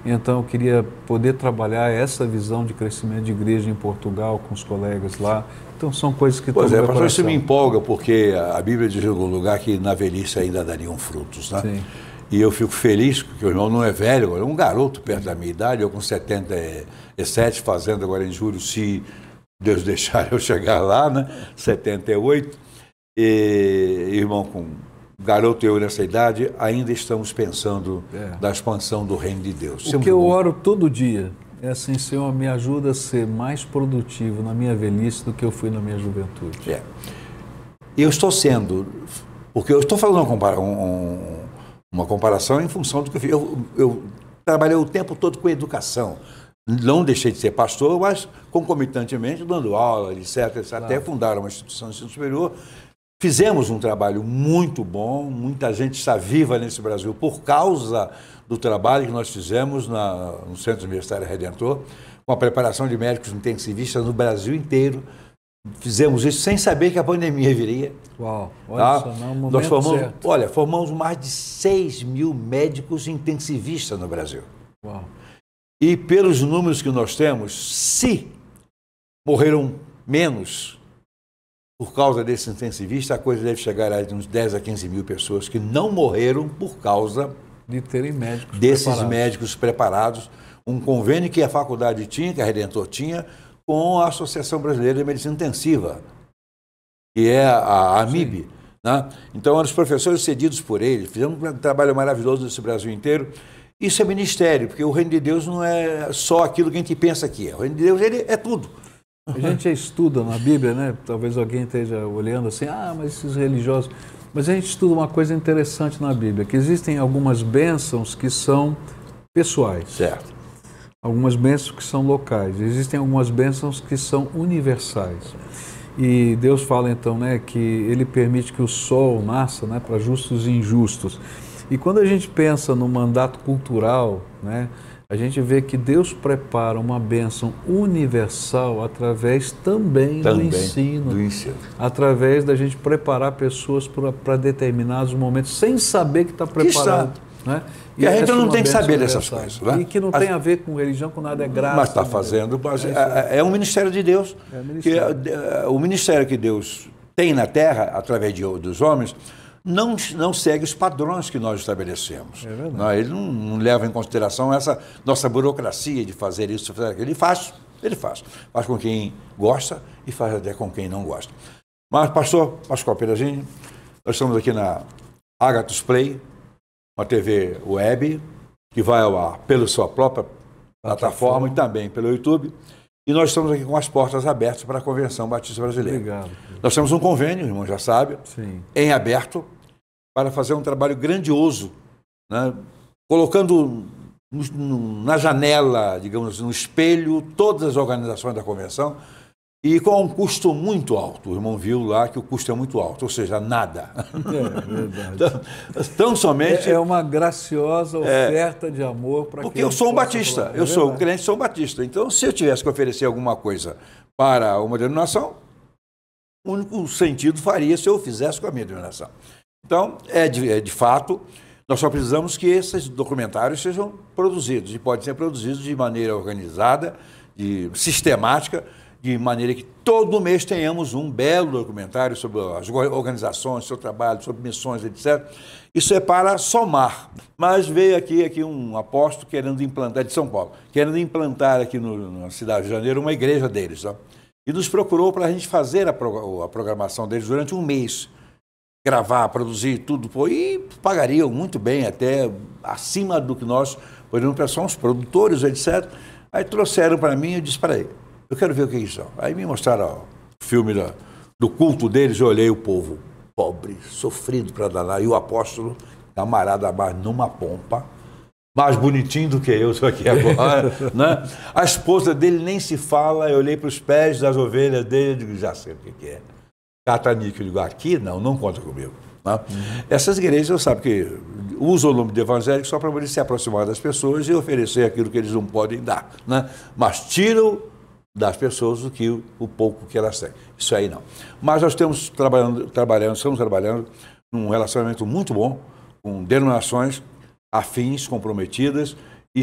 então eu queria poder trabalhar essa visão de crescimento de igreja em Portugal com os colegas lá. Então são coisas que estão no meu coração. Isso me empolga, porque a Bíblia diz em algum lugar que na velhice ainda dariam frutos, né? Sim. E eu fico feliz, porque o irmão não é velho, é um garoto perto da minha idade, eu com 77, fazendo agora em julho, se Deus deixar eu chegar lá, né? 78. E irmão, com garoto e eu nessa idade, ainda estamos pensando da expansão do reino de Deus. O que eu oro todo dia é assim, Senhor, me ajuda a ser mais produtivo na minha velhice do que eu fui na minha juventude. Eu estou sendo, porque eu estou falando uma comparação em função do que eu fiz. Eu trabalhei o tempo todo com educação. Não deixei de ser pastor, mas concomitantemente dando aula, etc. Claro. Até fundaram uma instituição de ensino superior. Fizemos um trabalho muito bom, muita gente está viva nesse Brasil por causa do trabalho que nós fizemos no Centro Universitário Redentor, com a preparação de médicos intensivistas no Brasil inteiro. Fizemos isso sem saber que a pandemia viria. Uau, olha só, no momento certo. Formamos mais de 6 mil médicos intensivistas no Brasil. Uau. E pelos números que nós temos, se morreram menos por causa desse intensivista, a coisa deve chegar a uns 10 a 15 mil pessoas que não morreram por causa de terem médicos desses médicos preparados. Um convênio que a faculdade tinha, que a Redentor tinha, com a Associação Brasileira de Medicina Intensiva, que é a AMIB. Né? Então, eram os professores cedidos por ele, fizemos um trabalho maravilhoso nesse Brasil inteiro. Isso é ministério, porque o reino de Deus não é só aquilo que a gente pensa que é. O reino de Deus ele é tudo. A gente estuda na Bíblia, né? Talvez alguém esteja olhando assim, mas esses religiosos... Mas a gente estuda uma coisa interessante na Bíblia, que existem algumas bênçãos que são pessoais. Certo. Algumas bênçãos que são locais. Existem algumas bênçãos que são universais. E Deus fala então, né, que Ele permite que o sol nasça, né, para justos e injustos. E quando a gente pensa no mandato cultural, né, a gente vê que Deus prepara uma bênção universal através também do ensino. Através da gente preparar pessoas para determinados momentos, sem saber que está preparado. Né? E a gente não tem que saber dessas coisas. Né? E que não tem a ver com religião, com nada, é graça. Mas está fazendo. É um ministério de Deus. O ministério que Deus tem na terra, através dos homens, não segue os padrões que nós estabelecemos. Ele não leva em consideração essa nossa burocracia de fazer isso, fazer aquilo. Ele faz. Faz com quem gosta e faz até com quem não gosta. Mas, pastor Pascoal Perazini, nós estamos aqui na Agathos Play, uma TV web, que vai ao ar pela sua própria plataforma e também pelo YouTube. E nós estamos aqui com as portas abertas para a Convenção Batista Brasileira. Obrigado. Nós temos um convênio, o irmão já sabe, em aberto, para fazer um trabalho grandioso, né? Colocando na janela, digamos assim, no espelho, todas as organizações da Convenção, e com um custo muito alto. O irmão viu lá que o custo é muito alto, ou seja, nada. Verdade. Então somente... É uma graciosa oferta de amor para quem... Porque eu sou um batista, eu sou um crente, sou um batista. Então, se eu tivesse que oferecer alguma coisa para uma denominação, o único sentido faria se eu fizesse com a minha denominação. Então, de fato, nós só precisamos que esses documentários sejam produzidos, e podem ser produzidos de maneira organizada, sistemática, de maneira que todo mês tenhamos um belo documentário sobre as organizações, seu trabalho, sobre missões, etc. Isso é para somar. Mas veio aqui um apóstolo querendo implantar, de São Paulo, querendo implantar aqui na cidade de Janeiro uma igreja deles. Ó, e nos procurou para a gente fazer a programação deles durante um mês. Gravar, produzir tudo. E pagariam muito bem, até acima do que nós poderíamos pensar, uns produtores, etc. Aí trouxeram para mim e eu disse para ele, eu quero ver o que eles são. Aí me mostraram o filme do culto deles, eu olhei o povo pobre, sofrido para danar, e o apóstolo, camarada, mais numa pompa, mais bonitinho do que eu estou aqui agora. Né? A esposa dele nem se fala, eu olhei para os pés das ovelhas dele e digo, já sei o que é. Catanique, eu digo, aqui não conta comigo. Né? Essas igrejas, eu sabe que usam o nome de evangélico só para poder se aproximar das pessoas e oferecer aquilo que eles não podem dar. Né? Mas tiram das pessoas o pouco que elas têm. Isso aí não. Mas nós estamos trabalhando num relacionamento muito bom, com denominações afins, comprometidas, e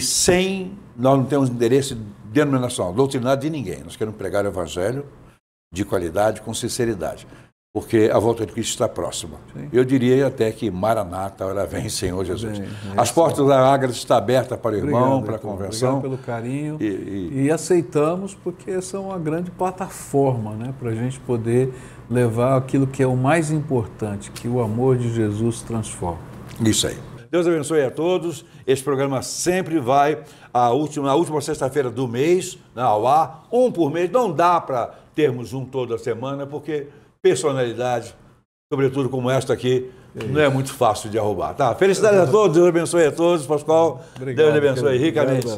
nós não temos interesse denominacional, doutrinário de ninguém. Nós queremos pregar o evangelho de qualidade, com sinceridade, porque a volta de Cristo está próxima. Sim. Eu diria até que Maranata, ora vem, Senhor Jesus. As portas da Agathos estão abertas para o irmão, para a convenção. Obrigado pelo carinho. E aceitamos, porque são uma grande plataforma, né, para a gente poder levar aquilo que é o mais importante, que o amor de Jesus transforma. Isso aí. Deus abençoe a todos. Esse programa sempre vai na última sexta-feira do mês, ao ar, um por mês. Não dá para termos um toda semana, porque personalidade, sobretudo como esta aqui, não é muito fácil de arrumar. Tá? Felicidades a todos, Deus abençoe a todos, Pascoal. Obrigado, Deus abençoe ricamente.